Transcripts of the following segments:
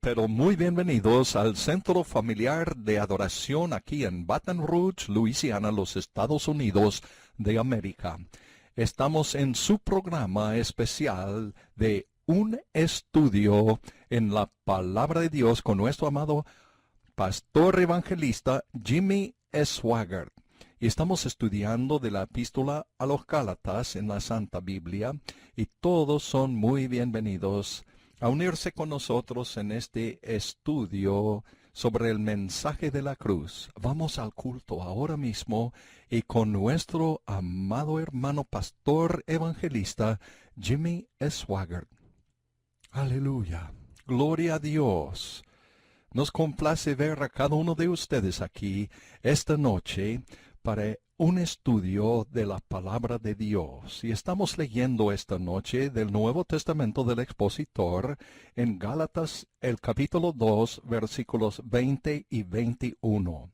Pero muy bienvenidos al Centro Familiar de Adoración aquí en Baton Rouge, Luisiana, los Estados Unidos de América. Estamos en su programa especial de un estudio en la Palabra de Dios con nuestro amado pastor evangelista Jimmy Swaggart. Y estamos estudiando de la epístola a los Gálatas en la Santa Biblia, y todos son muy bienvenidos a unirse con nosotros en este estudio sobre el mensaje de la cruz. Vamos al culto ahora mismo y con nuestro amado hermano pastor evangelista Jimmy Swaggart. Aleluya, gloria a Dios. Nos complace ver a cada uno de ustedes aquí esta noche para un estudio de la palabra de Dios. Y estamos leyendo esta noche del Nuevo Testamento del Expositor en Gálatas, el capítulo 2, versículos 20 y 21.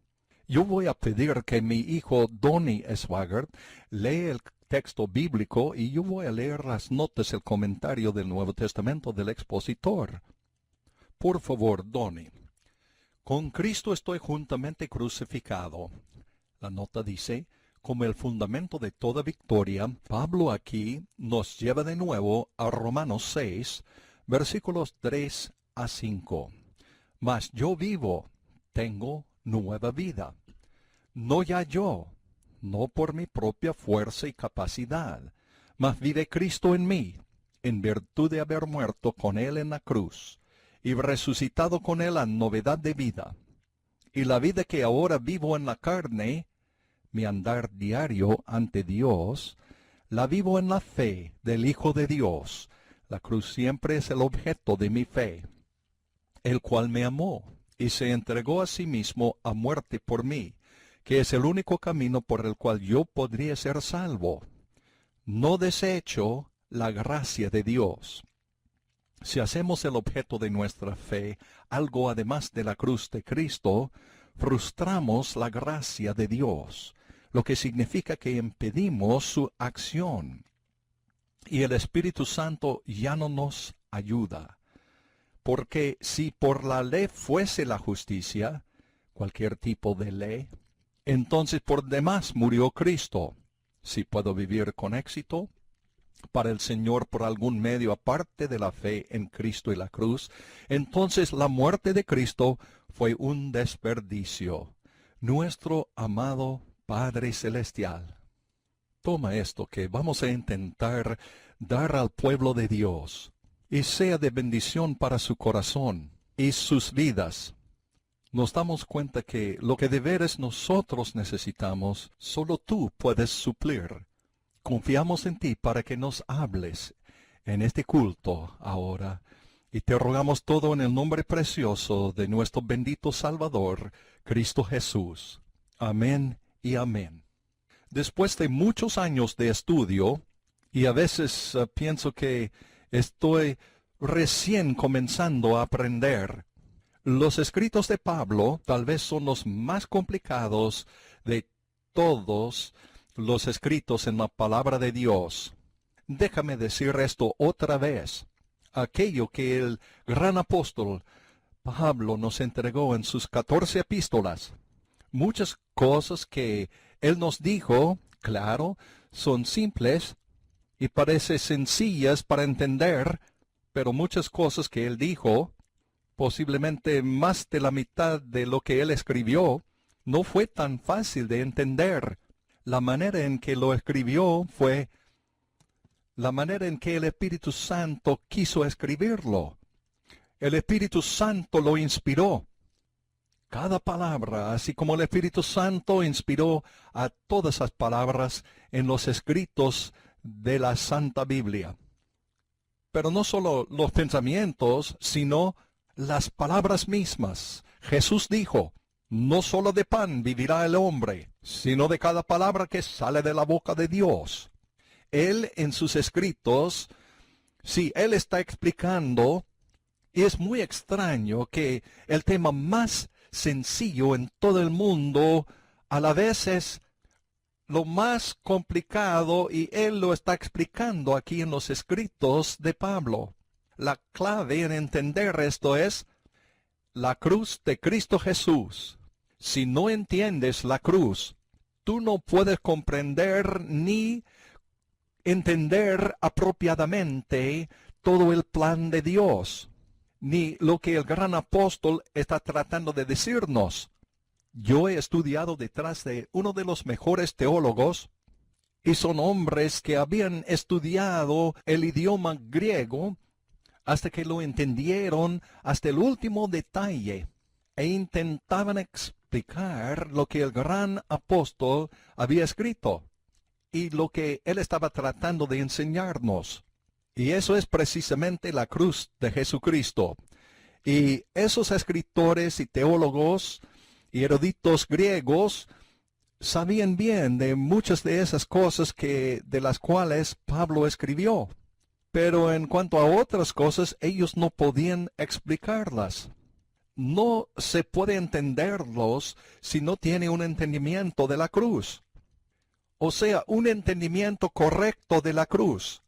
Yo voy a pedir que mi hijo Donnie Swaggart lea el texto bíblico y yo voy a leer las notas, el comentario del Nuevo Testamento del Expositor. Por favor, Donnie. Con Cristo estoy juntamente crucificado. La nota dice, como el fundamento de toda victoria, Pablo aquí nos lleva de nuevo a Romanos 6, versículos 3 a 5. Mas yo vivo, tengo nueva vida. No ya yo, no por mi propia fuerza y capacidad, mas vive Cristo en mí, en virtud de haber muerto con él en la cruz, y resucitado con él a novedad de vida. Y la vida que ahora vivo en la carne, mi andar diario ante Dios, la vivo en la fe del Hijo de Dios. La cruz siempre es el objeto de mi fe, el cual me amó y se entregó a sí mismo a muerte por mí, que es el único camino por el cual yo podría ser salvo. No desecho la gracia de Dios. Si hacemos el objeto de nuestra fe algo además de la cruz de Cristo, frustramos la gracia de Dios, lo que significa que impedimos su acción. Y el Espíritu Santo ya no nos ayuda. Porque si por la ley fuese la justicia, cualquier tipo de ley, entonces por demás murió Cristo. Si puedo vivir con éxito para el Señor por algún medio aparte de la fe en Cristo y la cruz, entonces la muerte de Cristo fue un desperdicio. Nuestro amado Padre Celestial, toma esto que vamos a intentar dar al pueblo de Dios, y sea de bendición para su corazón y sus vidas. Nos damos cuenta que lo que de veras nosotros necesitamos, solo tú puedes suplir. Confiamos en ti para que nos hables en este culto ahora, y te rogamos todo en el nombre precioso de nuestro bendito Salvador, Cristo Jesús. Amén y amén. Después de muchos años de estudio, y a veces pienso que estoy recién comenzando a aprender, los escritos de Pablo tal vez son los más complicados de todos los escritos en la palabra de Dios. Déjame decir esto otra vez. Aquello que el gran apóstol Pablo nos entregó en sus 14 epístolas, muchas cosas que él nos dijo, claro, son simples y parecen sencillas para entender, pero muchas cosas que él dijo, posiblemente más de la mitad de lo que él escribió, no fue tan fácil de entender. La manera en que lo escribió fue la manera en que el Espíritu Santo quiso escribirlo. El Espíritu Santo lo inspiró. Cada palabra, así como el Espíritu Santo inspiró a todas las palabras en los escritos de la Santa Biblia. Pero no solo los pensamientos, sino las palabras mismas. Jesús dijo, no solo de pan vivirá el hombre, sino de cada palabra que sale de la boca de Dios. Él en sus escritos, sí, él está explicando, y es muy extraño que el tema más sencillo en todo el mundo a la vez es lo más complicado, y él lo está explicando aquí en los escritos de Pablo. La clave en entender esto es la cruz de Cristo Jesús. Si no entiendes la cruz, tú no puedes comprender ni entender apropiadamente todo el plan de Dios, ni lo que el gran apóstol está tratando de decirnos. Yo he estudiado detrás de uno de los mejores teólogos, y son hombres que habían estudiado el idioma griego hasta que lo entendieron hasta el último detalle, e intentaban explicar lo que el gran apóstol había escrito y lo que él estaba tratando de enseñarnos. Y eso es precisamente la cruz de Jesucristo. Y esos escritores y teólogos y eruditos griegos sabían bien de muchas de esas cosas de las cuales Pablo escribió. Pero en cuanto a otras cosas, ellos no podían explicarlas. No se puede entenderlos si no tiene un entendimiento de la cruz. O sea, un entendimiento correcto de la cruz.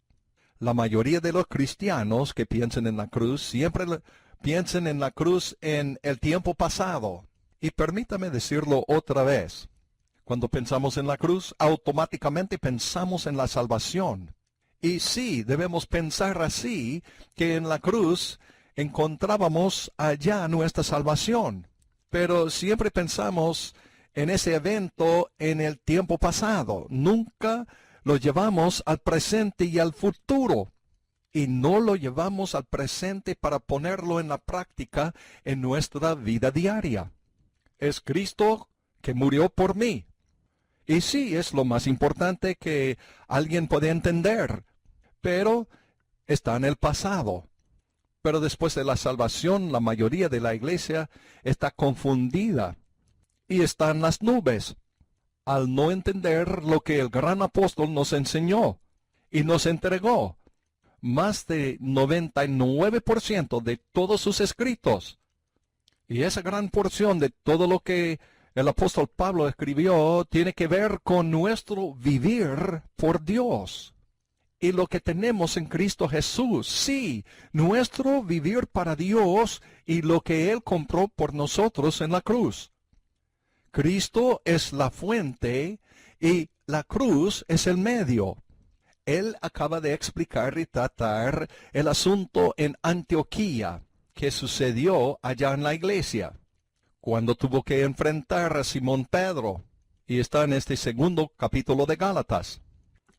La mayoría de los cristianos que piensan en la cruz siempre piensan en la cruz en el tiempo pasado. Y permítame decirlo otra vez. Cuando pensamos en la cruz, automáticamente pensamos en la salvación. Y sí, debemos pensar así, que en la cruz encontrábamos allá nuestra salvación. Pero siempre pensamos en ese evento en el tiempo pasado. Nunca lo llevamos al presente y al futuro. Y no lo llevamos al presente para ponerlo en la práctica en nuestra vida diaria. Es Cristo que murió por mí. Y sí, es lo más importante que alguien puede entender, pero está en el pasado. Pero después de la salvación, la mayoría de la iglesia está confundida y está en las nubes, al no entender lo que el gran apóstol nos enseñó y nos entregó. Más de 99% de todos sus escritos. Y esa gran porción de todo lo que el apóstol Pablo escribió tiene que ver con nuestro vivir por Dios. Y lo que tenemos en Cristo Jesús, sí, nuestro vivir para Dios y lo que Él compró por nosotros en la cruz. Cristo es la fuente y la cruz es el medio. Él acaba de explicar y tratar el asunto en Antioquía, que sucedió allá en la iglesia, cuando tuvo que enfrentar a Simón Pedro, y está en este segundo capítulo de Gálatas.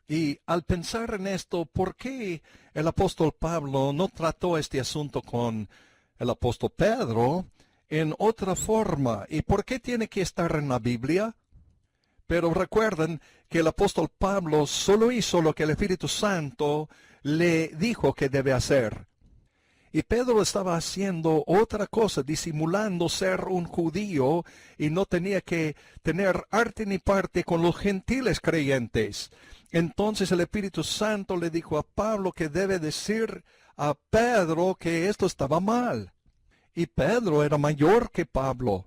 Y al pensar en esto, ¿por qué el apóstol Pablo no trató este asunto con el apóstol Pedro en otra forma? ¿Y por qué tiene que estar en la Biblia? Pero recuerden que el apóstol Pablo solo hizo lo que el Espíritu Santo le dijo que debe hacer. Y Pedro estaba haciendo otra cosa, disimulando ser un judío, y no tenía que tener arte ni parte con los gentiles creyentes. Entonces el Espíritu Santo le dijo a Pablo que debe decir a Pedro que esto estaba mal. Y Pedro era mayor que Pablo.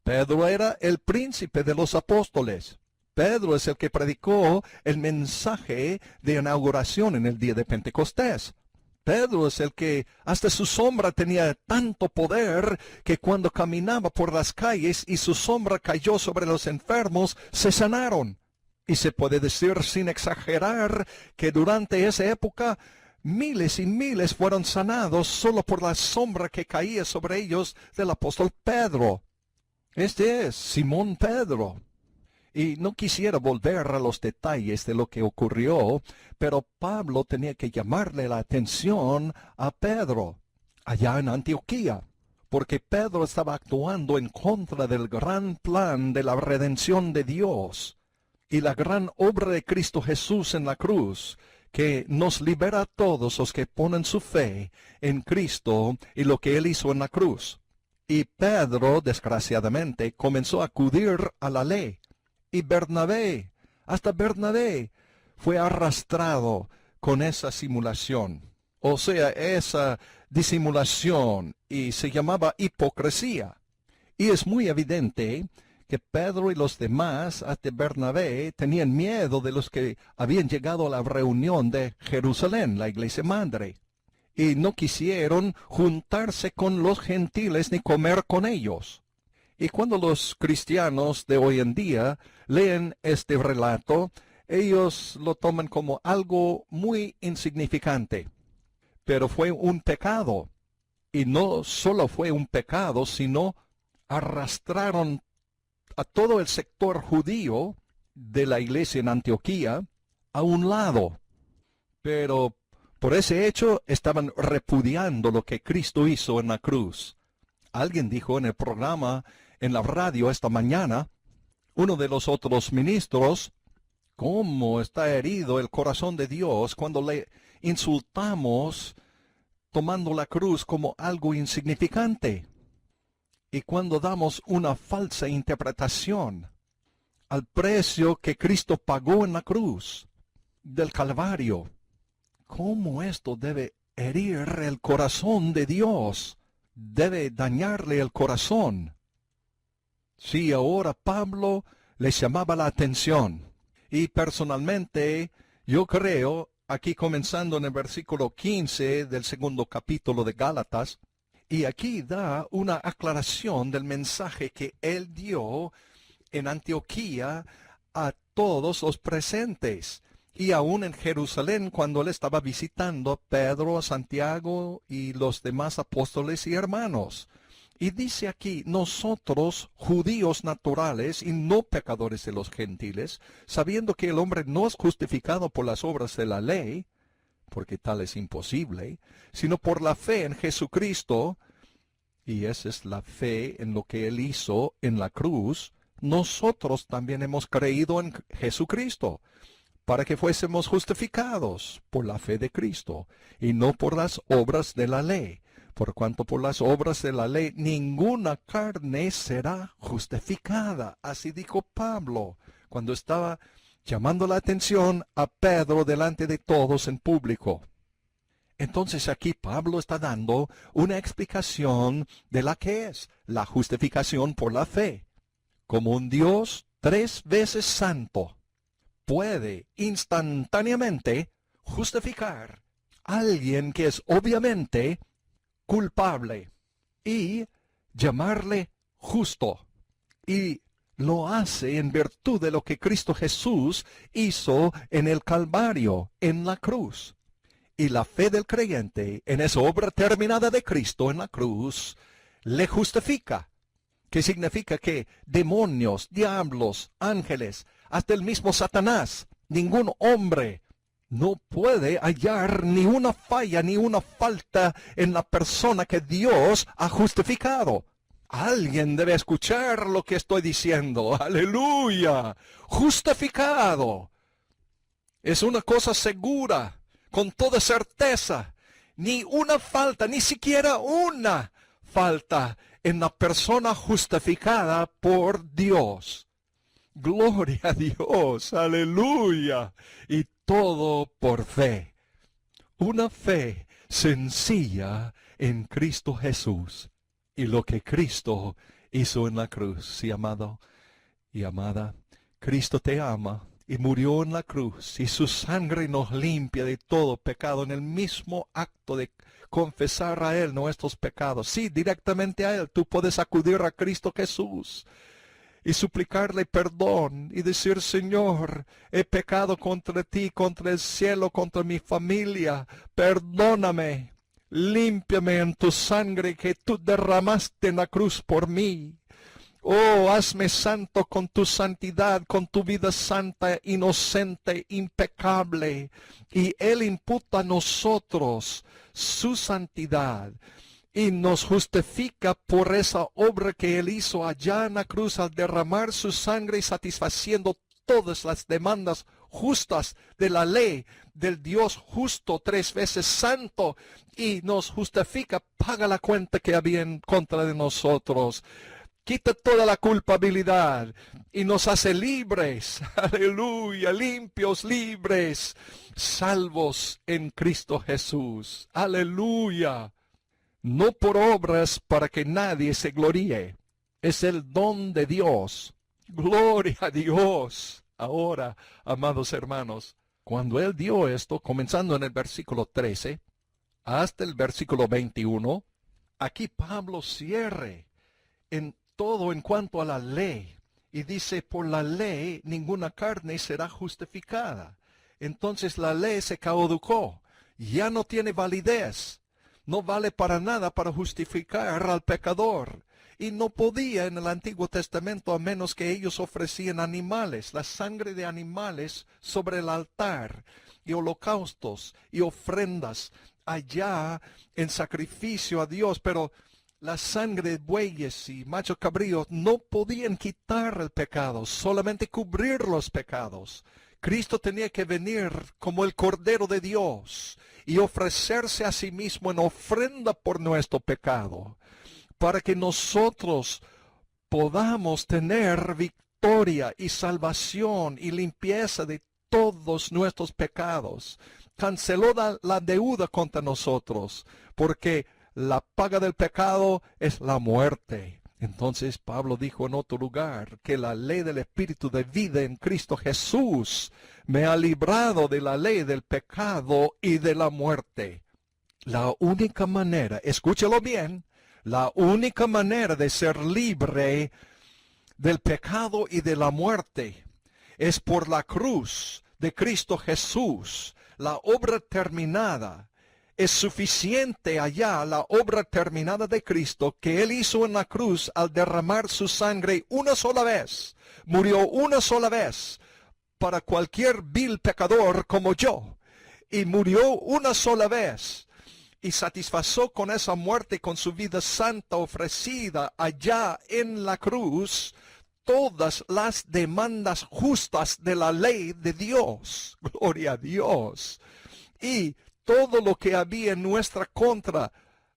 Pedro era el príncipe de los apóstoles. Pedro es el que predicó el mensaje de inauguración en el día de Pentecostés. Pedro es el que hasta su sombra tenía tanto poder que cuando caminaba por las calles y su sombra cayó sobre los enfermos, se sanaron. Y se puede decir sin exagerar que durante esa época miles y miles fueron sanados solo por la sombra que caía sobre ellos del apóstol Pedro. Este es Simón Pedro. Y no quisiera volver a los detalles de lo que ocurrió, pero Pablo tenía que llamarle la atención a Pedro, allá en Antioquía, porque Pedro estaba actuando en contra del gran plan de la redención de Dios y la gran obra de Cristo Jesús en la cruz, que nos libera a todos los que ponen su fe en Cristo y lo que Él hizo en la cruz. Y Pedro, desgraciadamente, comenzó a acudir a la ley. Y Bernabé, hasta Bernabé, fue arrastrado con esa simulación. O sea, esa disimulación, y se llamaba hipocresía. Y es muy evidente que Pedro y los demás, hasta Bernabé, tenían miedo de los que habían llegado a la reunión de Jerusalén, la iglesia madre. y no quisieron juntarse con los gentiles ni comer con ellos. Y cuando los cristianos de hoy en día leen este relato, ellos lo toman como algo muy insignificante. Pero fue un pecado. Y no solo fue un pecado, sino arrastraron a todo el sector judío de la iglesia en Antioquía a un lado. Pero por ese hecho estaban repudiando lo que Cristo hizo en la cruz. Alguien dijo en el programa, en la radio esta mañana, uno de los otros ministros, cómo está herido el corazón de Dios cuando le insultamos tomando la cruz como algo insignificante. Y cuando damos una falsa interpretación al precio que Cristo pagó en la cruz del Calvario, ¿cómo esto debe herir el corazón de Dios? Debe dañarle el corazón. Sí, ahora Pablo les llamaba la atención. Y personalmente, yo creo, aquí comenzando en el versículo 15 del segundo capítulo de Gálatas, y aquí da una aclaración del mensaje que él dio en Antioquía a todos los presentes. Y aún en Jerusalén, cuando él estaba visitando a Pedro, a Santiago y los demás apóstoles y hermanos. Y dice aquí, nosotros, judíos naturales y no pecadores de los gentiles, sabiendo que el hombre no es justificado por las obras de la ley, porque tal es imposible, sino por la fe en Jesucristo, y esa es la fe en lo que él hizo en la cruz, nosotros también hemos creído en Jesucristo, para que fuésemos justificados por la fe de Cristo, y no por las obras de la ley. Por cuanto por las obras de la ley ninguna carne será justificada. Así dijo Pablo cuando estaba llamando la atención a Pedro delante de todos en público. Entonces aquí Pablo está dando una explicación de la que es la justificación por la fe. Como un Dios 3 veces santo puede instantáneamente justificar a alguien que es obviamente culpable y llamarle justo. Y lo hace en virtud de lo que Cristo Jesús hizo en el Calvario, en la cruz. Y la fe del creyente en esa obra terminada de Cristo en la cruz le justifica. Que significa que demonios, diablos, ángeles, hasta el mismo Satanás, ningún hombre no puede hallar ni una falla, ni una falta en la persona que Dios ha justificado. Alguien debe escuchar lo que estoy diciendo. ¡Aleluya! Justificado. Es una cosa segura, con toda certeza. Ni una falta, ni siquiera una falta en la persona justificada por Dios. Gloria a Dios, aleluya. Y todo por fe. Una fe sencilla en Cristo Jesús. Y lo que Cristo hizo en la cruz. Sí, amado y amada, Cristo te ama y murió en la cruz. Y su sangre nos limpia de todo pecado en el mismo acto de confesar a Él nuestros pecados. Sí, directamente a Él. Tú puedes acudir a Cristo Jesús y suplicarle perdón y decir, Señor, he pecado contra ti, contra el cielo, contra mi familia. Perdóname, límpiame en tu sangre que tú derramaste en la cruz por mí. Oh, hazme santo con tu santidad, con tu vida santa, inocente, impecable. Y Él imputa a nosotros su santidad y nos justifica por esa obra que Él hizo allá en la cruz al derramar su sangre y satisfaciendo todas las demandas justas de la ley del Dios justo, 3 veces santo, y nos justifica, paga la cuenta que había en contra de nosotros. Quita toda la culpabilidad y nos hace libres, aleluya, limpios, libres, salvos en Cristo Jesús, aleluya. No por obras para que nadie se gloríe, es el don de Dios, gloria a Dios. Ahora, amados hermanos, cuando Él dio esto, comenzando en el versículo 13, hasta el versículo 21, aquí Pablo cierre en todo en cuanto a la ley. Y dice, por la ley ninguna carne será justificada. Entonces la ley se caducó, ya no tiene validez, no vale para nada para justificar al pecador. Y no podía en el Antiguo Testamento a menos que ellos ofrecían animales, la sangre de animales sobre el altar, y holocaustos y ofrendas allá en sacrificio a Dios, pero la sangre de bueyes y machos cabríos no podían quitar el pecado, solamente cubrir los pecados. Cristo tenía que venir como el Cordero de Dios y ofrecerse a sí mismo en ofrenda por nuestro pecado, para que nosotros podamos tener victoria y salvación y limpieza de todos nuestros pecados. Canceló la deuda contra nosotros, porque la paga del pecado es la muerte. Entonces Pablo dijo en otro lugar que la ley del Espíritu de vida en Cristo Jesús me ha librado de la ley del pecado y de la muerte. La única manera, escúchelo bien, la única manera de ser libre del pecado y de la muerte es por la cruz de Cristo Jesús, la obra terminada. Es suficiente allá la obra terminada de Cristo que Él hizo en la cruz al derramar su sangre una sola vez. Murió una sola vez para cualquier vil pecador como yo. Y murió una sola vez. Y satisfazó con esa muerte, con su vida santa ofrecida allá en la cruz, todas las demandas justas de la ley de Dios. Gloria a Dios. Y todo lo que había en nuestra contra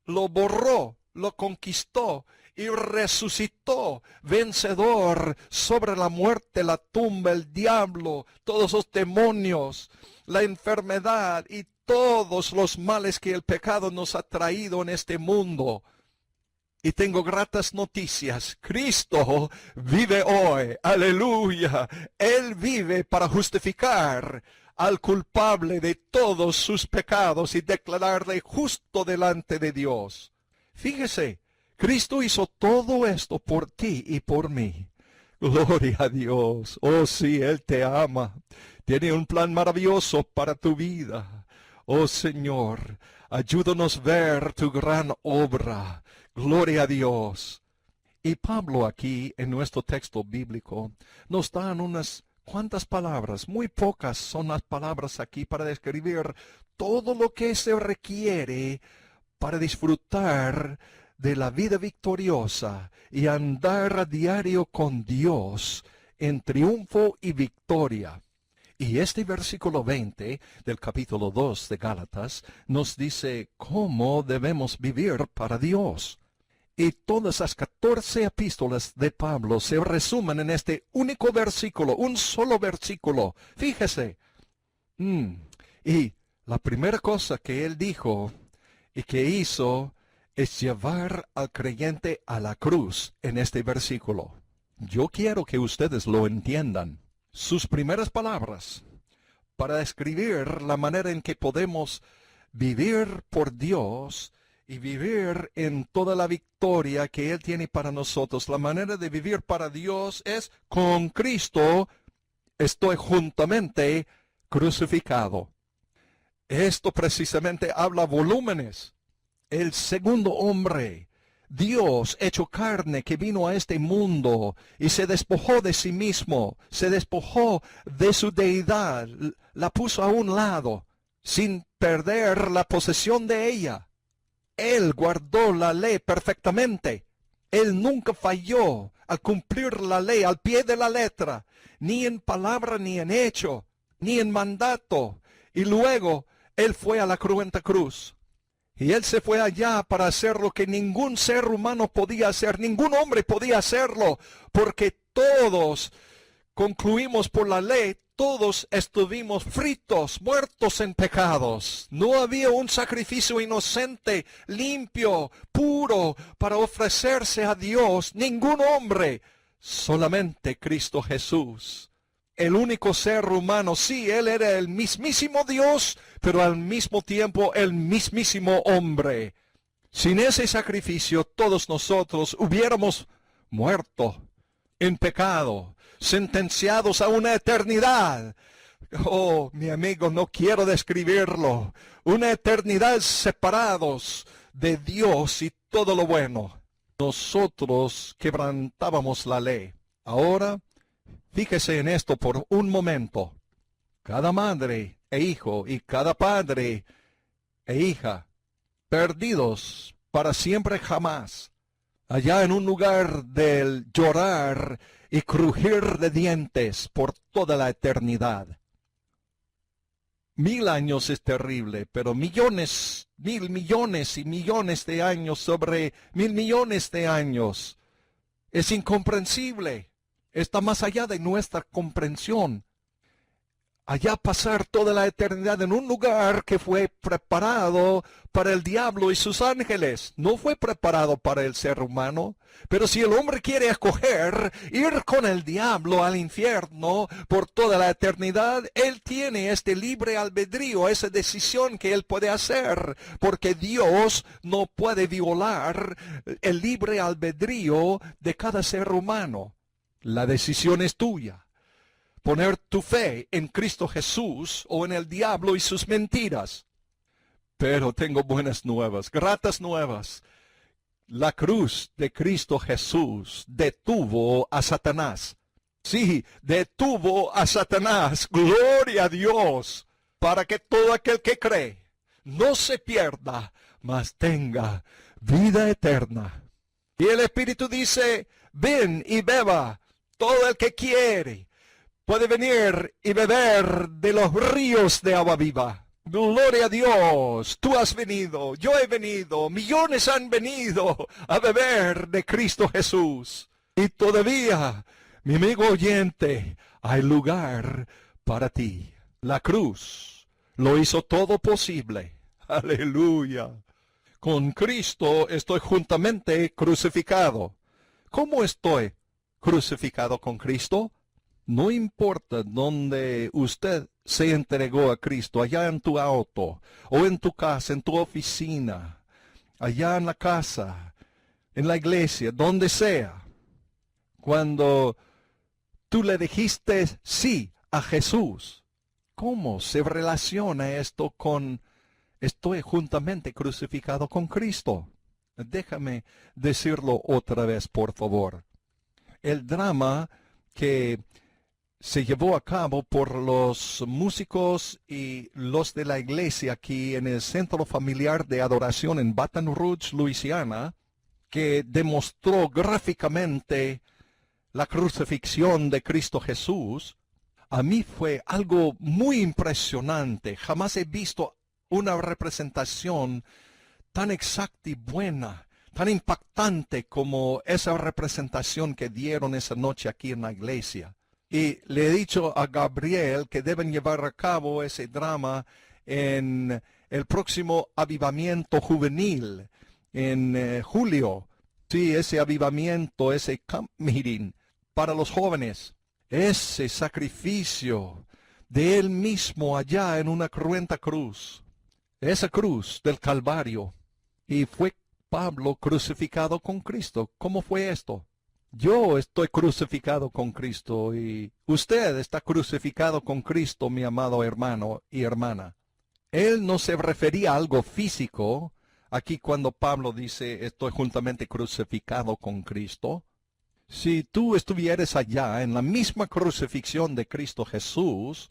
lo borró, lo conquistó y resucitó vencedor sobre la muerte, la tumba, el diablo, todos los demonios, la enfermedad y todos los males que el pecado nos ha traído en este mundo. Y tengo gratas noticias. Cristo vive hoy. Aleluya. Él vive para justificar al culpable de todos sus pecados y declararle justo delante de Dios. Fíjese, Cristo hizo todo esto por ti y por mí. Gloria a Dios. Oh sí, Él te ama. Tiene un plan maravilloso para tu vida. Oh Señor, ayúdanos a ver tu gran obra. Gloria a Dios. Y Pablo aquí, en nuestro texto bíblico, nos dan unas cuantas palabras. Muy pocas son las palabras aquí para describir todo lo que se requiere para disfrutar de la vida victoriosa y andar a diario con Dios en triunfo y victoria. Y este versículo 20 del capítulo 2 de Gálatas nos dice cómo debemos vivir para Dios. Y todas las 14 epístolas de Pablo se resumen en este único versículo, un solo versículo. Fíjese. Y la primera cosa que él dijo y que hizo es llevar al creyente a la cruz en este versículo. Yo quiero que ustedes lo entiendan. Sus primeras palabras para describir la manera en que podemos vivir por Dios y vivir en toda la victoria que Él tiene para nosotros. La manera de vivir para Dios es con Cristo estoy juntamente crucificado. Esto precisamente habla volúmenes. El segundo hombre, Dios hecho carne que vino a este mundo y se despojó de sí mismo, se despojó de su deidad, la puso a un lado, sin perder la posesión de ella. Él guardó la ley perfectamente. Él nunca falló al cumplir la ley al pie de la letra, ni en palabra, ni en hecho, ni en mandato. Y luego Él fue a la cruenta cruz. Y Él se fue allá para hacer lo que ningún ser humano podía hacer, ningún hombre podía hacerlo, porque todos concluimos por la ley, todos estuvimos fritos, muertos en pecados. No había un sacrificio inocente, limpio, puro, para ofrecerse a Dios, ningún hombre, solamente Cristo Jesús. el único ser humano. Sí, Él era el mismísimo Dios, pero al mismo tiempo el mismísimo hombre. Sin ese sacrificio, todos nosotros hubiéramos muerto en pecado, sentenciados a una eternidad. Oh, mi amigo, no quiero describirlo. Una eternidad separados de Dios y todo lo bueno. Nosotros quebrantábamos la ley. Ahora, fíjese en esto por un momento. Cada madre e hijo y cada padre e hija, perdidos para siempre jamás, allá en un lugar del llorar y crujir de dientes por toda la eternidad. 1000 años es terrible, pero millones, 1000 millones y millones de años sobre 1000 millones de años es incomprensible. Está más allá de nuestra comprensión. Allá pasar toda la eternidad en un lugar que fue preparado para el diablo y sus ángeles. No fue preparado para el ser humano. Pero si el hombre quiere escoger ir con el diablo al infierno por toda la eternidad, él tiene este libre albedrío, esa decisión que él puede hacer, porque Dios no puede violar el libre albedrío de cada ser humano. La decisión es tuya. Poner tu fe en Cristo Jesús o en el diablo y sus mentiras. Pero tengo buenas nuevas, gratas nuevas. La cruz de Cristo Jesús detuvo a Satanás. Sí, detuvo a Satanás. Gloria a Dios. Para que todo aquel que cree no se pierda, mas tenga vida eterna. Y el Espíritu dice, ven y beba todo el que quiere. Puede venir y beber de los ríos de agua viva. Gloria a Dios, tú has venido, yo he venido, millones han venido a beber de Cristo Jesús. Y todavía, mi amigo oyente, hay lugar para ti. La cruz lo hizo todo posible. Aleluya. Con Cristo estoy juntamente crucificado. ¿Cómo estoy crucificado con Cristo? No importa dónde usted se entregó a Cristo, allá en tu auto, o en tu casa, en tu oficina, allá en la casa, en la iglesia, donde sea. Cuando tú le dijiste sí a Jesús, ¿cómo se relaciona esto con estoy juntamente crucificado con Cristo? Déjame decirlo otra vez, por favor. El drama que se llevó a cabo por los músicos y los de la iglesia aquí en el Centro Familiar de Adoración en Baton Rouge, Luisiana, que demostró gráficamente la crucifixión de Cristo Jesús, a mí fue algo muy impresionante. Jamás he visto una representación tan exacta y buena, tan impactante como esa representación que dieron esa noche aquí en la iglesia. Y le he dicho a Gabriel que deben llevar a cabo ese drama en el próximo avivamiento juvenil, en julio. Sí, ese avivamiento, ese camp meeting para los jóvenes. Ese sacrificio de él mismo allá en una cruenta cruz. Esa cruz del Calvario. Y fue Pablo crucificado con Cristo. ¿Cómo fue esto? Yo estoy crucificado con Cristo y usted está crucificado con Cristo, mi amado hermano y hermana. Él no se refería a algo físico. Aquí cuando Pablo dice, estoy juntamente crucificado con Cristo. Si tú estuvieras allá en la misma crucifixión de Cristo Jesús,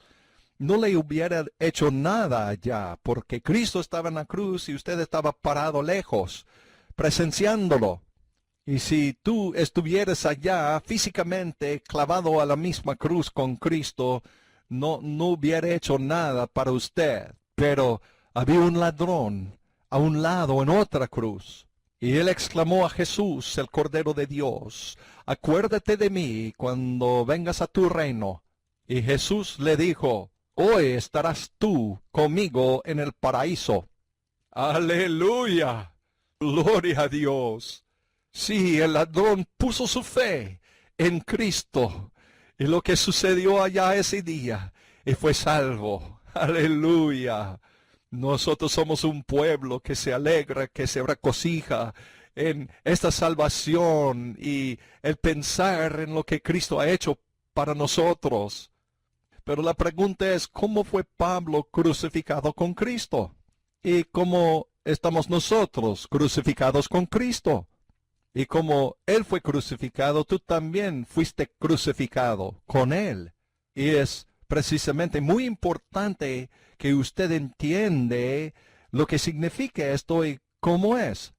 no le hubiera hecho nada allá, porque Cristo estaba en la cruz y usted estaba parado lejos, presenciándolo. Y si tú estuvieras allá físicamente clavado a la misma cruz con Cristo, no hubiera hecho nada para usted. Pero había un ladrón a un lado en otra cruz. Y él exclamó a Jesús, el Cordero de Dios, acuérdate de mí cuando vengas a tu reino. Y Jesús le dijo, hoy estarás tú conmigo en el paraíso. ¡Aleluya! ¡Gloria a Dios! Sí, el ladrón puso su fe en Cristo y lo que sucedió allá ese día, y fue salvo. Aleluya. Nosotros somos un pueblo que se alegra, que se regocija en esta salvación y el pensar en lo que Cristo ha hecho para nosotros. Pero la pregunta es, ¿cómo fue Pablo crucificado con Cristo? ¿Y cómo estamos nosotros crucificados con Cristo? Y como Él fue crucificado, tú también fuiste crucificado con Él. Y es precisamente muy importante que usted entiende lo que significa esto y cómo es.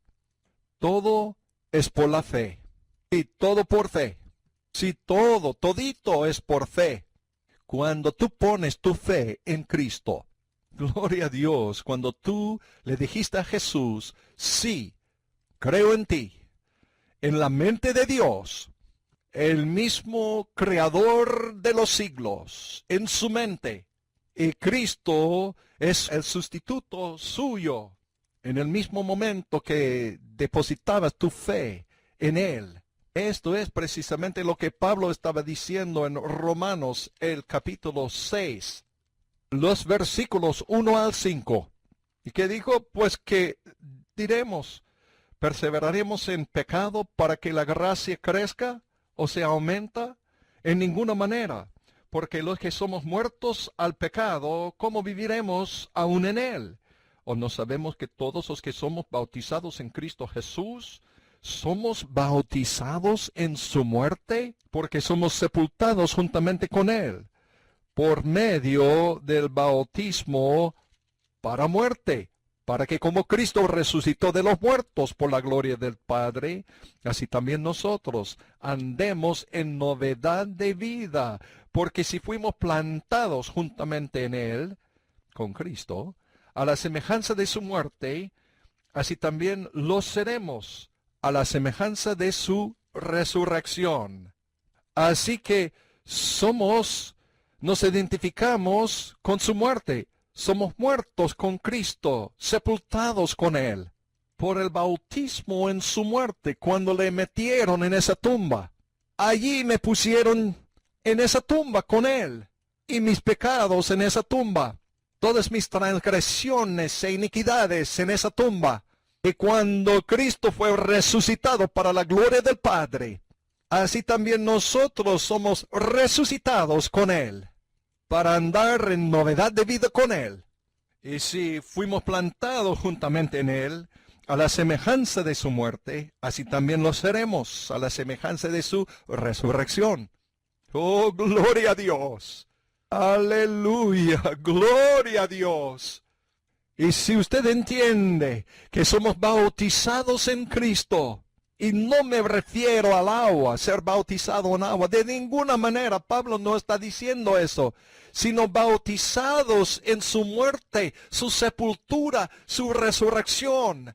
Todo es por la fe. Y todo por fe. Si todito es por fe. Cuando tú pones tu fe en Cristo, gloria a Dios, cuando tú le dijiste a Jesús, sí, creo en ti, en la mente de Dios, el mismo creador de los siglos, en su mente, y Cristo es el sustituto suyo, en el mismo momento que depositabas tu fe en Él. Esto es precisamente lo que Pablo estaba diciendo en Romanos, el capítulo 6, los versículos 1 al 5. ¿Y qué dijo? Pues que diremos, ¿perseveraremos en pecado para que la gracia crezca o se aumenta? En ninguna manera, porque los que somos muertos al pecado, ¿cómo viviremos aún en él? ¿O no sabemos que todos los que somos bautizados en Cristo Jesús, somos bautizados en su muerte? Porque somos sepultados juntamente con él, por medio del bautismo para muerte, para que como Cristo resucitó de los muertos por la gloria del Padre, así también nosotros andemos en novedad de vida, porque si fuimos plantados juntamente en Él, con Cristo, a la semejanza de su muerte, así también lo seremos a la semejanza de su resurrección. Así que nos identificamos con su muerte. Somos muertos con Cristo, sepultados con Él, por el bautismo en su muerte, cuando le metieron en esa tumba. Allí me pusieron en esa tumba con Él, y mis pecados en esa tumba, todas mis transgresiones e iniquidades en esa tumba. Y cuando Cristo fue resucitado para la gloria del Padre, así también nosotros somos resucitados con Él, para andar en novedad de vida con Él. Y si fuimos plantados juntamente en Él, a la semejanza de su muerte, así también lo seremos, a la semejanza de su resurrección. ¡Oh, gloria a Dios! ¡Aleluya! ¡Gloria a Dios! Y si usted entiende que somos bautizados en Cristo, y no me refiero al agua, ser bautizado en agua, de ninguna manera Pablo no está diciendo eso, sino bautizados en su muerte, su sepultura, su resurrección.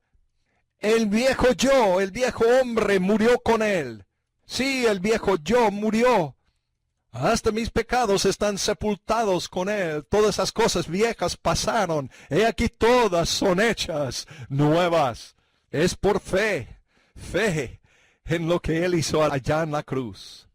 El viejo yo, el viejo hombre murió con él. Sí, el viejo yo murió. Hasta mis pecados están sepultados con él. Todas esas cosas viejas pasaron. He aquí todas son hechas nuevas. Es por fe en lo que él hizo allá en la cruz.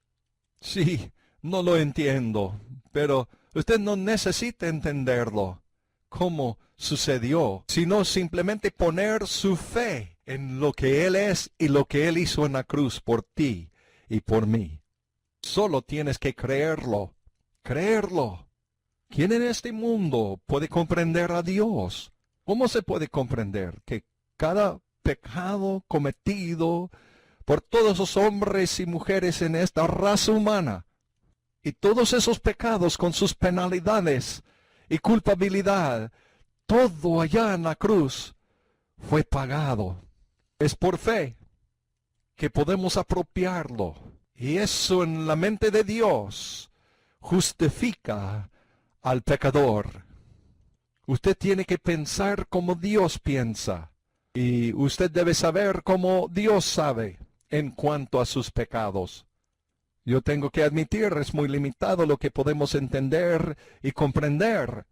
Sí, no lo entiendo, pero usted no necesita entenderlo, cómo sucedió, sino simplemente poner su fe en lo que Él es y lo que Él hizo en la cruz por ti y por mí. Solo tienes que creerlo, creerlo. ¿Quién en este mundo puede comprender a Dios? ¿Cómo se puede comprender que cada pecado cometido por todos los hombres y mujeres en esta raza humana, y todos esos pecados con sus penalidades y culpabilidad, todo allá en la cruz fue pagado? Es por fe que podemos apropiarlo. Y eso en la mente de Dios justifica al pecador. Usted tiene que pensar como Dios piensa. Y usted debe saber como Dios sabe en cuanto a sus pecados. Yo tengo que admitir, es muy limitado lo que podemos entender y comprender.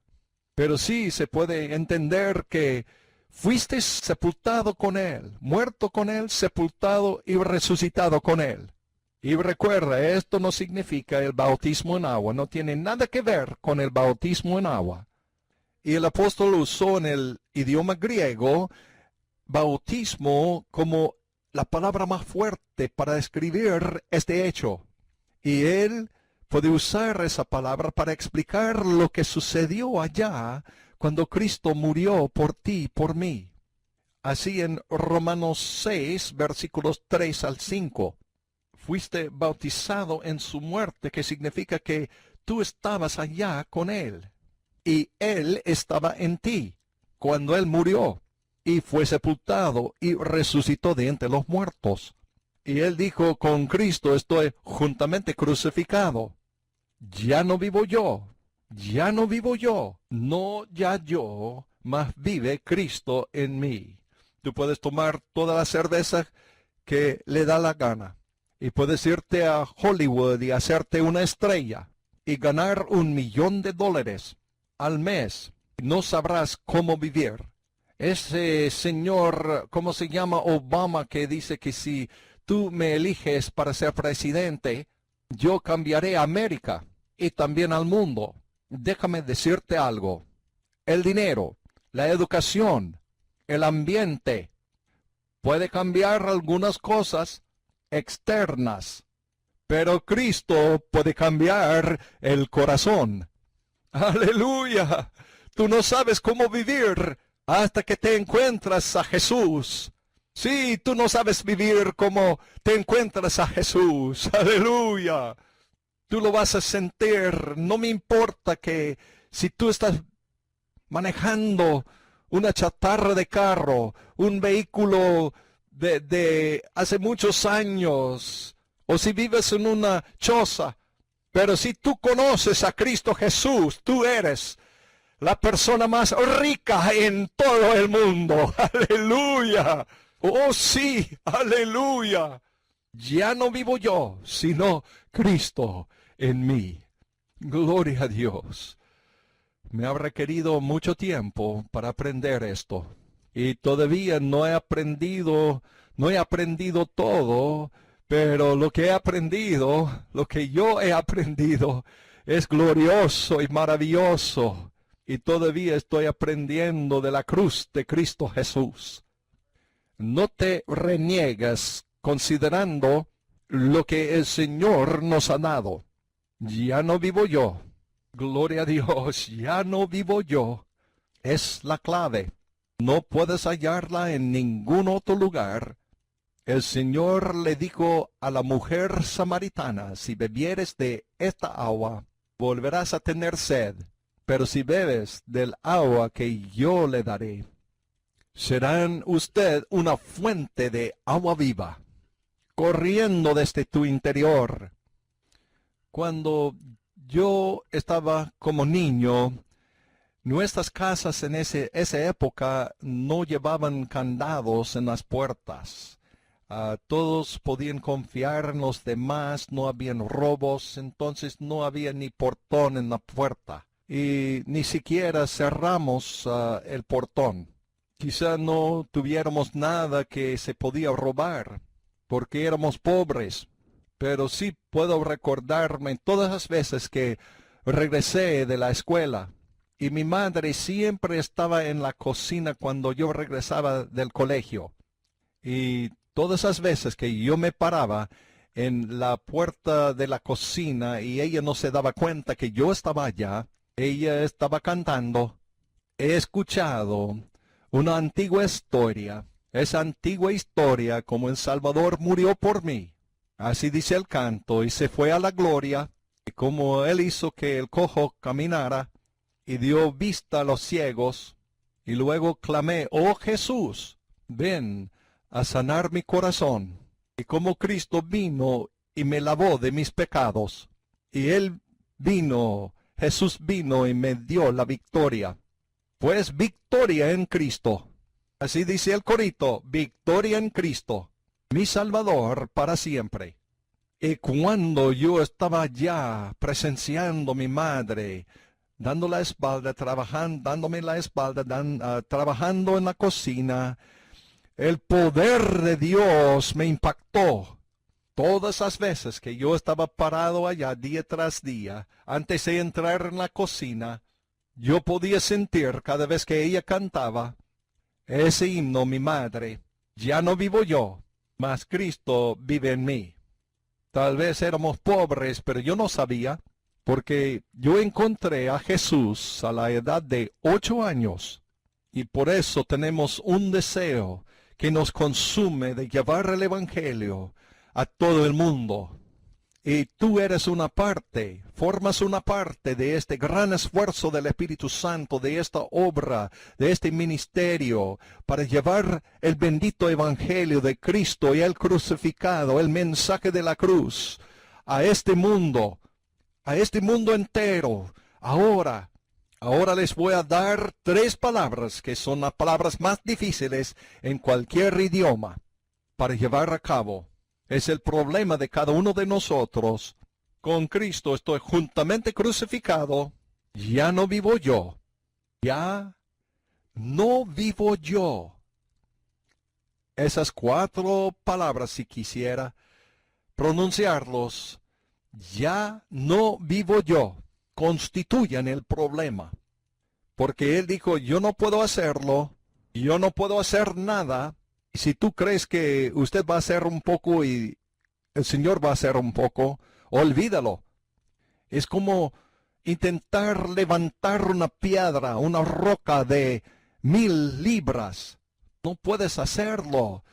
Pero sí se puede entender que fuiste sepultado con Él, muerto con Él, sepultado y resucitado con Él. Y recuerda, esto no significa el bautismo en agua, no tiene nada que ver con el bautismo en agua. Y el apóstol usó en el idioma griego bautismo como la palabra más fuerte para describir este hecho. Y él puede usar esa palabra para explicar lo que sucedió allá cuando Cristo murió por ti y por mí. Así en Romanos 6, versículos 3 al 5. Fuiste bautizado en su muerte, que significa que tú estabas allá con él. Y él estaba en ti cuando él murió, y fue sepultado y resucitó de entre los muertos. Y él dijo, con Cristo estoy juntamente crucificado. Ya no vivo yo, ya no vivo yo, no ya yo, mas vive Cristo en mí. Tú puedes tomar toda la cerveza que le da la gana, y puedes irte a Hollywood y hacerte una estrella, y ganar $1,000,000 al mes. No sabrás cómo vivir. Ese señor, ¿cómo se llama? Obama, que dice que si tú me eliges para ser presidente, yo cambiaré a América y también al mundo. Déjame decirte algo. El dinero, la educación, el ambiente, puede cambiar algunas cosas externas, pero Cristo puede cambiar el corazón. ¡Aleluya! Tú no sabes cómo vivir hasta que te encuentras a Jesús. Sí, tú no sabes vivir como te encuentras a Jesús. ¡Aleluya! Tú lo vas a sentir. No me importa que si tú estás manejando una chatarra de carro, un vehículo de hace muchos años, o si vives en una choza, pero si tú conoces a Cristo Jesús, tú eres la persona más rica en todo el mundo. ¡Aleluya! ¡Oh sí! ¡Aleluya! Ya no vivo yo, sino Cristo en mí. Gloria a Dios. Me ha requerido mucho tiempo para aprender esto. Y todavía no he aprendido todo, pero lo que he aprendido, lo que yo he aprendido, es glorioso y maravilloso. Y todavía estoy aprendiendo de la cruz de Cristo Jesús. No te reniegas considerando lo que el Señor nos ha dado. Ya no vivo yo. Gloria a Dios, ya no vivo yo. Es la clave. No puedes hallarla en ningún otro lugar. El Señor le dijo a la mujer samaritana, si bebieres de esta agua, volverás a tener sed. Pero si bebes del agua que yo le daré, serán usted una fuente de agua viva, corriendo desde tu interior. Cuando yo estaba como niño, nuestras casas en esa época no llevaban candados en las puertas. Todos podían confiar en los demás, no habían robos, entonces no había ni portón en la puerta. Y ni siquiera cerramos el portón. Quizá no tuviéramos nada que se podía robar, porque éramos pobres. Pero sí puedo recordarme todas las veces que regresé de la escuela. Y mi madre siempre estaba en la cocina cuando yo regresaba del colegio. Y todas esas veces que yo me paraba en la puerta de la cocina y ella no se daba cuenta que yo estaba allá, ella estaba cantando. He escuchado una antigua historia, esa antigua historia como el Salvador murió por mí. Así dice el canto, y se fue a la gloria, y como él hizo que el cojo caminara, y dio vista a los ciegos, y luego clamé, oh Jesús, ven a sanar mi corazón. Y como Cristo vino y me lavó de mis pecados, y él vino, Jesús vino y me dio la victoria. Pues victoria en Cristo. Así dice el corito, victoria en Cristo, mi Salvador para siempre. Y cuando yo estaba ya presenciando a mi madre, dando la espalda, dándome la espalda, trabajando en la cocina, el poder de Dios me impactó. Todas las veces que yo estaba parado allá día tras día, antes de entrar en la cocina, yo podía sentir cada vez que ella cantaba ese himno, mi madre, ya no vivo yo, mas Cristo vive en mí. Tal vez éramos pobres, pero yo no sabía, porque yo encontré a Jesús a la edad de 8 años, y por eso tenemos un deseo que nos consume de llevar el Evangelio a todo el mundo. Y tú eres una parte, formas una parte de este gran esfuerzo del Espíritu Santo, de esta obra, de este ministerio, para llevar el bendito Evangelio de Cristo y el crucificado, el mensaje de la cruz, a este mundo entero. Ahora les voy a dar 3 palabras que son las palabras más difíciles en cualquier idioma para llevar a cabo. Es el problema de cada uno de nosotros. Con Cristo estoy juntamente crucificado. Ya no vivo yo. Ya no vivo yo. Esas 4 palabras, si quisiera pronunciarlos, ya no vivo yo, constituyen el problema. Porque Él dijo, yo no puedo hacerlo, yo no puedo hacer nada. Y si tú crees que usted va a hacer un poco y el Señor va a hacer un poco, olvídalo. Es como intentar levantar una piedra, una roca de 1000 libras. No puedes hacerlo.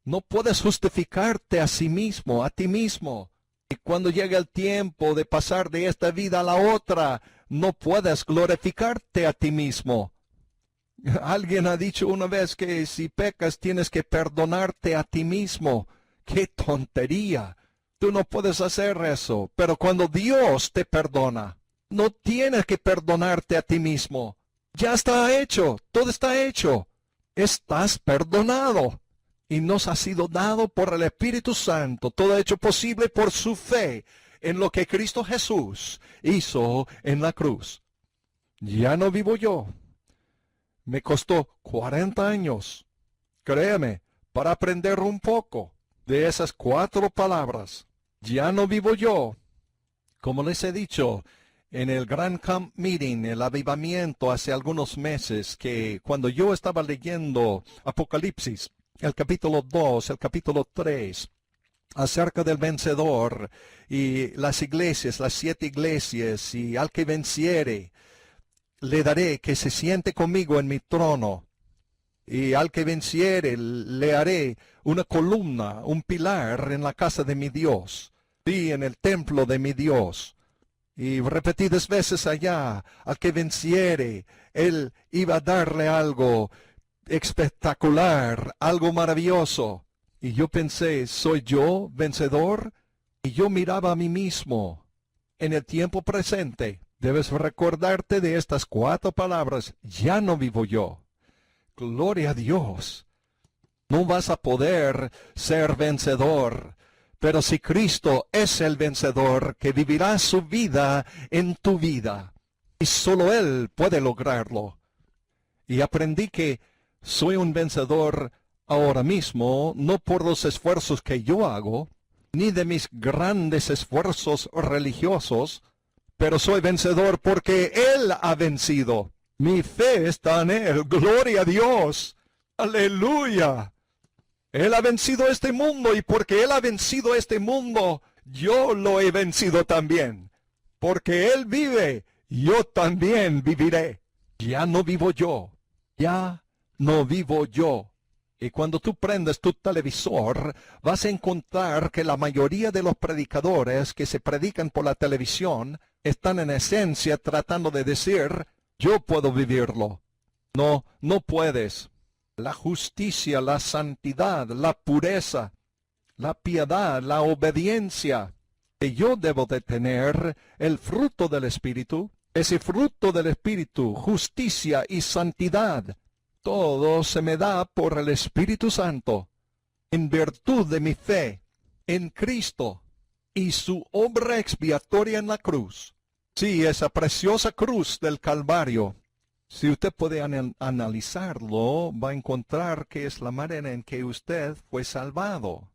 No puedes justificarte a sí mismo, a ti mismo. Y cuando llega el tiempo de pasar de esta vida a la otra, no puedes glorificarte a ti mismo. Alguien ha dicho una vez que si pecas tienes que perdonarte a ti mismo. ¡Qué tontería! Tú no puedes hacer eso. Pero cuando Dios te perdona, no tienes que perdonarte a ti mismo. Ya está hecho, todo está hecho. Estás perdonado. Y nos ha sido dado por el Espíritu Santo, todo hecho posible por su fe en lo que Cristo Jesús hizo en la cruz. Ya no vivo yo. Me costó 40 años, créeme, para aprender un poco de esas 4 palabras. Ya no vivo yo. Como les he dicho, en el Grand Camp Meeting, el avivamiento hace algunos meses, que cuando yo estaba leyendo Apocalipsis, el capítulo 2, el capítulo 3, acerca del vencedor y las iglesias, las 7 iglesias, y al que venciere, le daré que se siente conmigo en mi trono, y al que venciere le haré una columna, un pilar en la casa de mi Dios, y en el templo de mi Dios. Y repetidas veces allá, al que venciere, él iba a darle algo espectacular, algo maravilloso. Y yo pensé, ¿soy yo vencedor? Y yo miraba a mí mismo en el tiempo presente. Debes recordarte de estas 4 palabras. Ya no vivo yo. Gloria a Dios. No vas a poder ser vencedor. Pero si Cristo es el vencedor, que vivirá su vida en tu vida. Y solo Él puede lograrlo. Y aprendí que soy un vencedor ahora mismo, no por los esfuerzos que yo hago, ni de mis grandes esfuerzos religiosos, pero soy vencedor porque Él ha vencido. Mi fe está en Él. Gloria a Dios. Aleluya. Él ha vencido este mundo, y porque Él ha vencido este mundo, yo lo he vencido también. Porque Él vive, yo también viviré. Ya no vivo yo. Ya no vivo yo. Y cuando tú prendes tu televisor, vas a encontrar que la mayoría de los predicadores que se predican por la televisión están en esencia tratando de decir, yo puedo vivirlo. No, no puedes. La justicia, la santidad, la pureza, la piedad, la obediencia que yo debo de tener, el fruto del Espíritu, ese fruto del Espíritu, justicia y santidad, todo se me da por el Espíritu Santo, en virtud de mi fe en Cristo y su obra expiatoria en la cruz. Sí, esa preciosa cruz del Calvario. Si usted puede analizarlo, va a encontrar que es la manera en que usted fue salvado.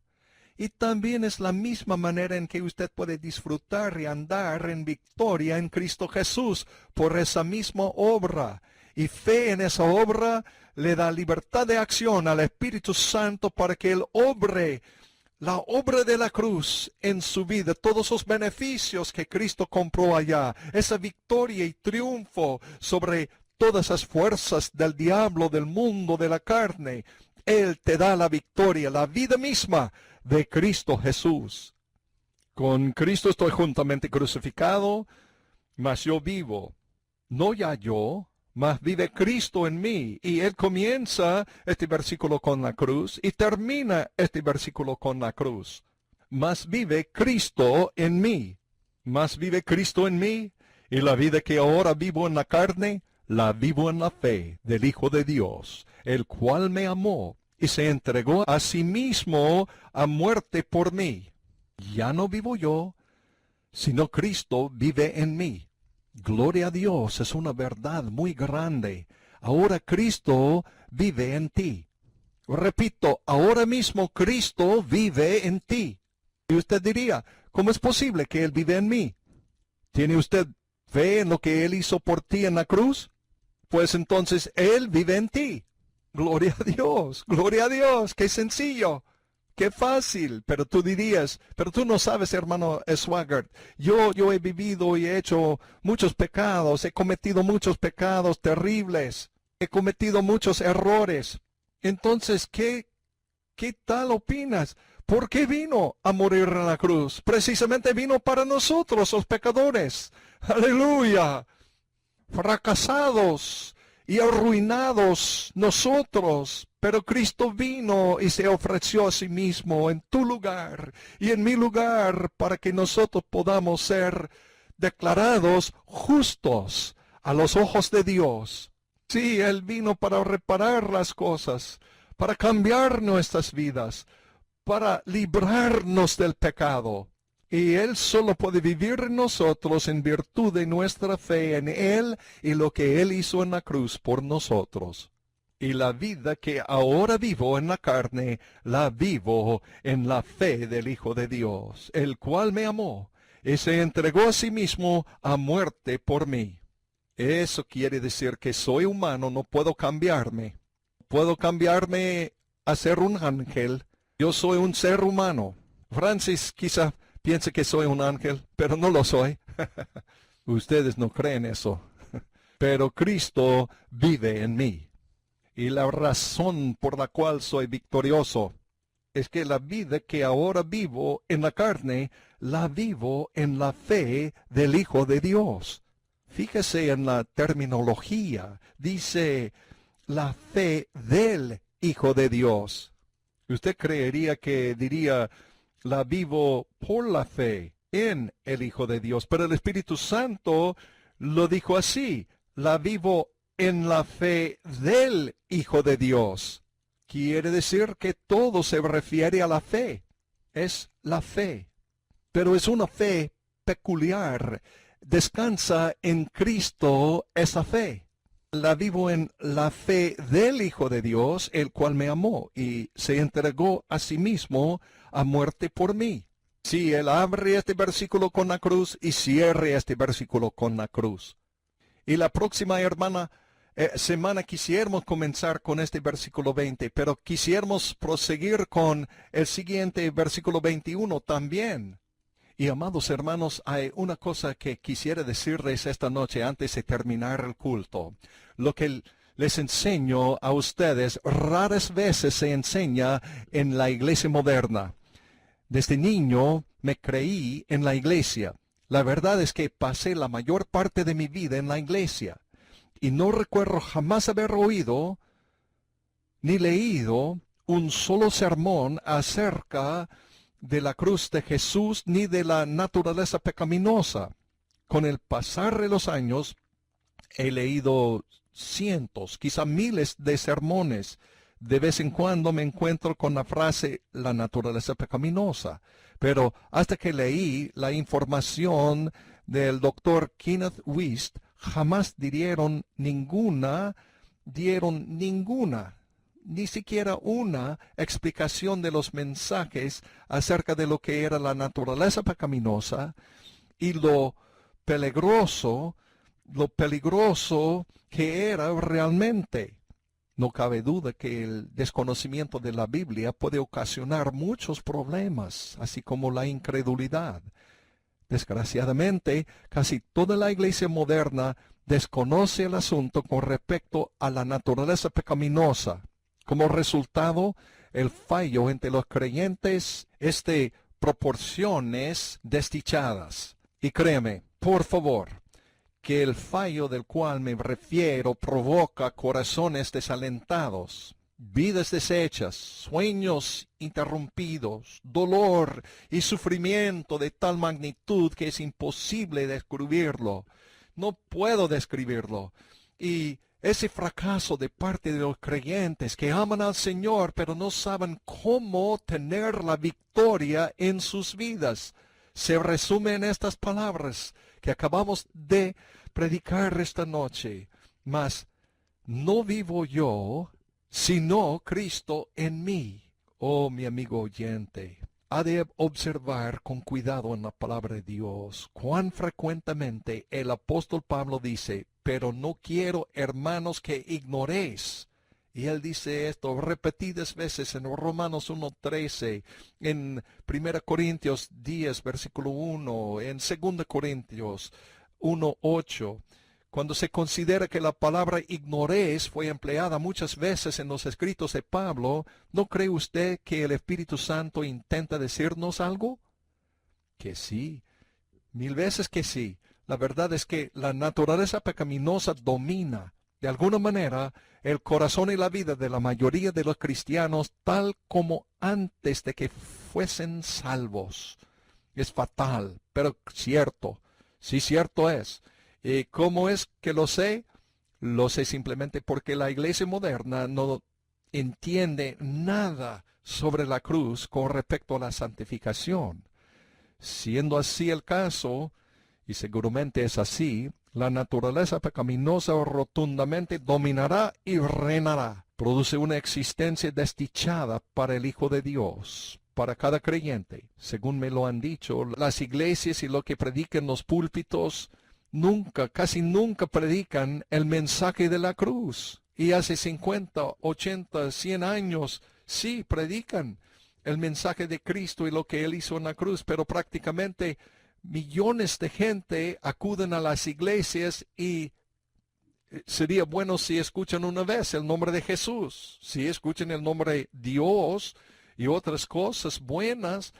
Y también es la misma manera en que usted puede disfrutar y andar en victoria en Cristo Jesús por esa misma obra. Y fe en esa obra le da libertad de acción al Espíritu Santo para que Él obre la obra de la cruz en su vida, todos esos beneficios que Cristo compró allá, esa victoria y triunfo sobre todas esas fuerzas del diablo, del mundo, de la carne. Él te da la victoria, la vida misma de Cristo Jesús. Con Cristo estoy juntamente crucificado, mas yo vivo, no ya yo, mas vive Cristo en mí. Y él comienza este versículo con la cruz y termina este versículo con la cruz. Mas vive Cristo en mí. Mas vive Cristo en mí. Y la vida que ahora vivo en la carne, la vivo en la fe del Hijo de Dios, el cual me amó y se entregó a sí mismo a muerte por mí. Ya no vivo yo, sino Cristo vive en mí. Gloria a Dios, es una verdad muy grande. Ahora Cristo vive en ti. Repito, ahora mismo Cristo vive en ti. Y usted diría, ¿cómo es posible que Él vive en mí? ¿Tiene usted fe en lo que Él hizo por ti en la cruz? Pues entonces Él vive en ti. Gloria a Dios, qué sencillo. Qué fácil, pero tú dirías, pero tú no sabes, hermano Swaggart, yo he vivido y he hecho muchos pecados, he cometido muchos pecados terribles, he cometido muchos errores. Entonces, ¿qué tal opinas? ¿Por qué vino a morir en la cruz? Precisamente vino para nosotros, los pecadores. ¡Aleluya! Fracasados y arruinados nosotros, pero Cristo vino y se ofreció a sí mismo en tu lugar y en mi lugar para que nosotros podamos ser declarados justos a los ojos de Dios. Sí, Él vino para reparar las cosas, para cambiar nuestras vidas, para librarnos del pecado. Y Él solo puede vivir en nosotros en virtud de nuestra fe en Él y lo que Él hizo en la cruz por nosotros. Y la vida que ahora vivo en la carne, la vivo en la fe del Hijo de Dios, el cual me amó y se entregó a sí mismo a muerte por mí. Eso quiere decir que soy humano, no puedo cambiarme. Puedo cambiarme a ser un ángel. Yo soy un ser humano. Francis quizá piense que soy un ángel, pero no lo soy. Ustedes no creen eso. Pero Cristo vive en mí. Y la razón por la cual soy victorioso es que la vida que ahora vivo en la carne, la vivo en la fe del Hijo de Dios. Fíjese en la terminología. Dice la fe del Hijo de Dios. Usted creería que diría, la vivo por la fe en el Hijo de Dios. Pero el Espíritu Santo lo dijo así, la vivo en la fe del Hijo de Dios. Quiere decir que todo se refiere a la fe. Es la fe. Pero es una fe peculiar. Descansa en Cristo esa fe. La vivo en la fe del Hijo de Dios, el cual me amó y se entregó a sí mismo a muerte por mí. Sí, él abre este versículo con la cruz y cierre este versículo con la cruz. Y la próxima, semana quisiéramos comenzar con este versículo 20, pero quisiéramos proseguir con el siguiente versículo 21 también. Y amados hermanos, hay una cosa que quisiera decirles esta noche antes de terminar el culto. Lo que les enseño a ustedes raras veces se enseña en la iglesia moderna. Desde niño me creí en la iglesia. La verdad es que pasé la mayor parte de mi vida en la iglesia. Y no recuerdo jamás haber oído ni leído un solo sermón acerca de la cruz de Jesús ni de la naturaleza pecaminosa. Con el pasar de los años he leído cientos, quizá miles de sermones. De vez en cuando me encuentro con la frase la naturaleza pecaminosa. Pero hasta que leí la información del doctor Kenneth Wuest, jamás dieron ninguna ni siquiera una explicación de los mensajes acerca de lo que era la naturaleza pecaminosa y lo peligroso que era realmente. No cabe duda que el desconocimiento de la Biblia puede ocasionar muchos problemas, así como la incredulidad. Desgraciadamente, casi toda la iglesia moderna desconoce el asunto con respecto a la naturaleza pecaminosa. Como resultado, el fallo entre los creyentes es de proporciones desdichadas. Y créeme, por favor, que el fallo del cual me refiero provoca corazones desalentados, vidas deshechas, sueños interrumpidos, dolor y sufrimiento de tal magnitud que es imposible describirlo. No puedo describirlo. Y ese fracaso de parte de los creyentes que aman al Señor, pero no saben cómo tener la victoria en sus vidas, se resume en estas palabras que acabamos de predicar esta noche. Mas no vivo yo, sino Cristo en mí. Oh, mi amigo oyente, ha de observar con cuidado en la palabra de Dios cuán frecuentemente el apóstol Pablo dice, pero no quiero, hermanos, que ignoréis. Y él dice esto repetidas veces en Romanos 1:13, en 1 Corintios 10, versículo 1, en 2 Corintios 1:8. Cuando se considera que la palabra ignoréis fue empleada muchas veces en los escritos de Pablo, ¿no cree usted que el Espíritu Santo intenta decirnos algo? Que sí, 1000 veces que sí. La verdad es que la naturaleza pecaminosa domina, de alguna manera, el corazón y la vida de la mayoría de los cristianos, tal como antes de que fuesen salvos. Es fatal, pero cierto. Sí, cierto es. ¿Y cómo es que lo sé? Lo sé simplemente porque la iglesia moderna no entiende nada sobre la cruz con respecto a la santificación. Siendo así el caso, y seguramente es así, la naturaleza pecaminosa rotundamente dominará y reinará. Produce una existencia desdichada para el Hijo de Dios, para cada creyente. Según me lo han dicho, las iglesias y lo que predican los púlpitos casi nunca predican el mensaje de la cruz. Y hace 50, 80, 100 años, sí, predican el mensaje de Cristo y lo que Él hizo en la cruz, pero prácticamente millones de gente acuden a las iglesias y sería bueno si escuchan una vez el nombre de Jesús, si escuchan el nombre de Dios y otras cosas buenas,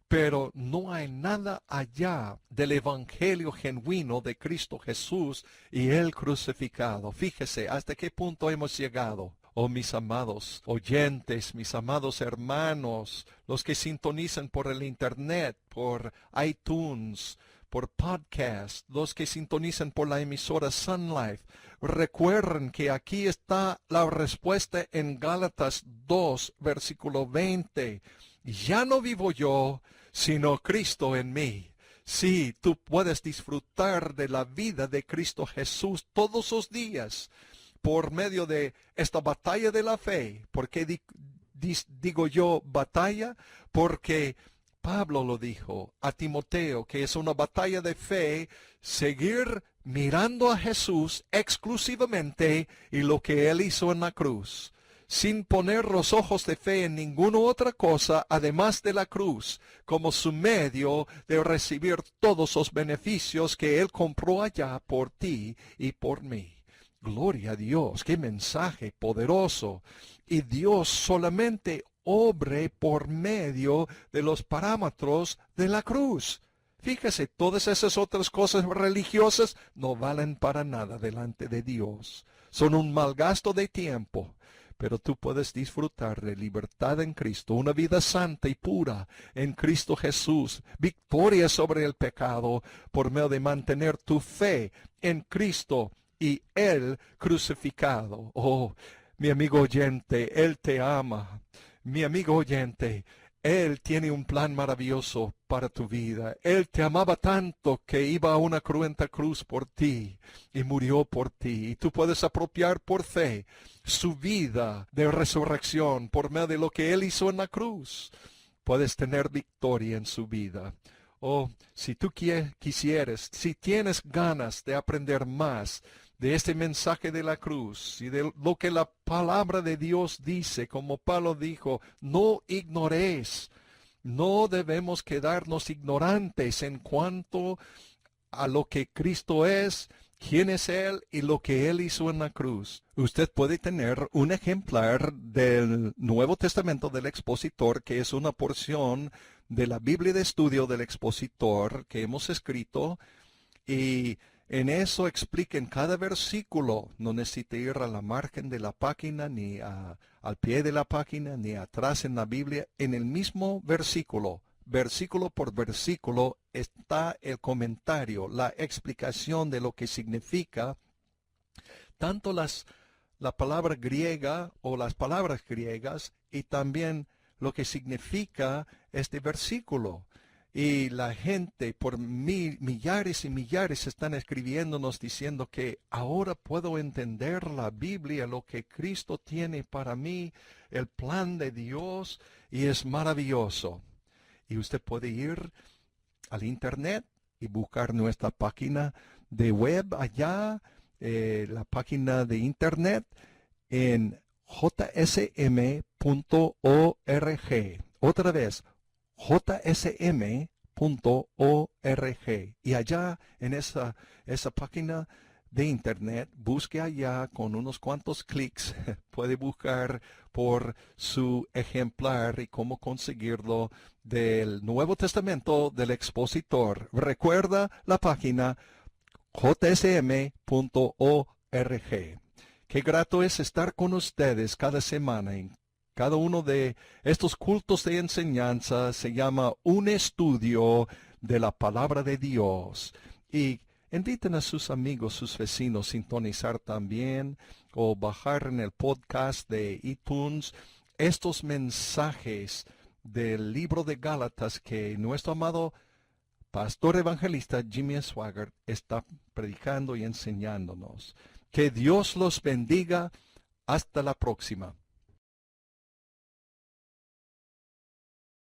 pero no hay nada allá del evangelio genuino de Cristo Jesús y el crucificado. Fíjese hasta qué punto hemos llegado. Oh, mis amados oyentes, mis amados hermanos, los que sintonizan por el Internet, por iTunes, por podcast, los que sintonizan por la emisora Sun Life, recuerden que aquí está la respuesta en Gálatas 2, versículo 20. Ya no vivo yo, sino Cristo en mí. Sí, tú puedes disfrutar de la vida de Cristo Jesús todos los días por medio de esta batalla de la fe. ¿Por qué digo yo batalla? Porque Pablo lo dijo a Timoteo, que es una batalla de fe, seguir mirando a Jesús exclusivamente y lo que Él hizo en la cruz, sin poner los ojos de fe en ninguna otra cosa además de la cruz, como su medio de recibir todos los beneficios que Él compró allá por ti y por mí. Gloria a Dios, qué mensaje poderoso. Y Dios solamente obre por medio de los parámetros de la cruz. Fíjese, todas esas otras cosas religiosas no valen para nada delante de Dios. Son un mal gasto de tiempo. Pero tú puedes disfrutar de libertad en Cristo, una vida santa y pura en Cristo Jesús, victoria sobre el pecado por medio de mantener tu fe en Cristo y Él crucificado. Oh, mi amigo oyente, Él te ama. Mi amigo oyente, Él tiene un plan maravilloso para tu vida. Él te amaba tanto que iba a una cruenta cruz por ti y murió por ti. Y tú puedes apropiar por fe su vida de resurrección por medio de lo que Él hizo en la cruz. Puedes tener victoria en su vida. Oh, si tú quisieras, si tienes ganas de aprender más de este mensaje de la cruz y de lo que la palabra de Dios dice, como Pablo dijo, no ignoréis, no debemos quedarnos ignorantes en cuanto a lo que Cristo es, quién es Él y lo que Él hizo en la cruz. Usted puede tener un ejemplar del Nuevo Testamento del Expositor, que es una porción de la Biblia de estudio del Expositor que hemos escrito, y en eso explica en cada versículo. No necesita ir a la margen de la página, ni al pie de la página, ni atrás en la Biblia. En el mismo versículo, versículo por versículo, está el comentario, la explicación de lo que significa tanto la palabra griega o las palabras griegas y también lo que significa este versículo. Y la gente por millares y millares están escribiéndonos diciendo que ahora puedo entender la Biblia, lo que Cristo tiene para mí, el plan de Dios, y es maravilloso. Y usted puede ir al internet y buscar nuestra página de web allá, la página de internet en jsm.org. Otra vez, jsm.org. Y allá en esa página de internet, busque allá con unos cuantos clics, puede buscar por su ejemplar y cómo conseguirlo del Nuevo Testamento del Expositor. Recuerda la página jsm.org. Qué grato es estar con ustedes cada semana en cada uno de estos cultos de enseñanza. Se llama un estudio de la palabra de Dios. Y inviten a sus amigos, sus vecinos, sintonizar también o bajar en el podcast de iTunes estos mensajes del libro de Gálatas que nuestro amado pastor evangelista Jimmy Swaggart está predicando y enseñándonos. Que Dios los bendiga. Hasta la próxima.